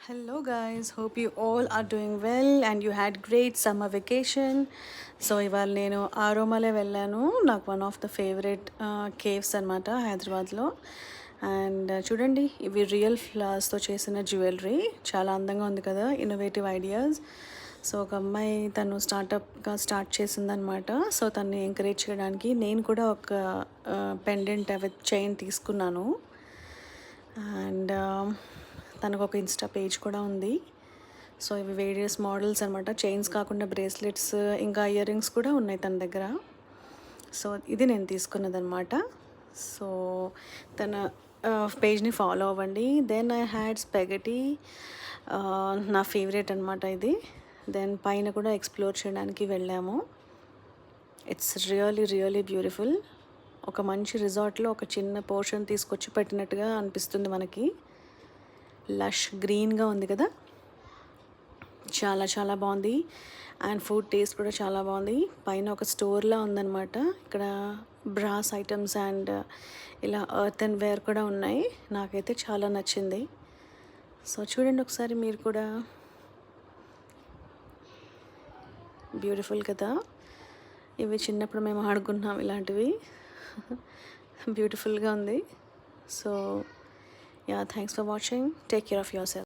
Hello, guys. Hope you all are doing well and you had great summer vacation. So ఇవాళ నేను ఆరోమలే వెళ్ళాను. నాకు one of the favourite caves అనమాట హైదరాబాద్లో. And చూడండి, ఇవి రియల్ ఫ్లవర్స్తో చేసిన జ్యువెలరీ. చాలా అందంగా ఉంది కదా, ఇన్నోవేటివ్ ఐడియాస్. సో ఒక అమ్మాయి తను స్టార్టప్గా స్టార్ట్ చేసిందనమాట. సో తన్ని ఎంకరేజ్ చేయడానికి నేను కూడా ఒక పెండెంట్ విత్ చైన్ తీసుకున్నాను. అండ్ తనకు ఒక ఇన్స్టా పేజ్ కూడా ఉంది. సో ఇవి వేరియస్ మోడల్స్ అనమాట. చైన్స్ కాకుండా బ్రేస్లెట్స్, ఇంకా ఇయర్ రింగ్స్ కూడా ఉన్నాయి తన దగ్గర. సో ఇది నేను తీసుకున్నదనమాట. సో తన పేజ్ని ఫాలో అవ్వండి. దెన్ ఐ హ్యాడ్ స్పెగటీ, నా ఫేవరెట్ అనమాట ఇది. దెన్ పైన కూడా ఎక్స్ప్లోర్ చేయడానికి వెళ్ళాము. It's really beautiful. ఒక మంచి రిసార్ట్లో ఒక చిన్న పోర్షన్ తీసుకొచ్చి పెట్టినట్టుగా అనిపిస్తుంది మనకి. లష్ గ్రీన్గా ఉంది కదా, చాలా బాగుంది. అండ్ ఫుడ్ టేస్ట్ కూడా చాలా బాగుంది. పైన ఒక స్టోర్లా ఉందన్నమాట. ఇక్కడ బ్రాస్ ఐటమ్స్ అండ్ ఇలా ఎర్త్ అండ్ వేర్ కూడా ఉన్నాయి. నాకైతే చాలా నచ్చింది. సో చూడండి ఒకసారి మీరు కూడా. బ్యూటిఫుల్ కదా. ఇవి చిన్నప్పుడు మేము ఆడుకున్నాం ఇలాంటివి. బ్యూటిఫుల్గా ఉంది. So yeah, thanks for watching. Take care of yourself.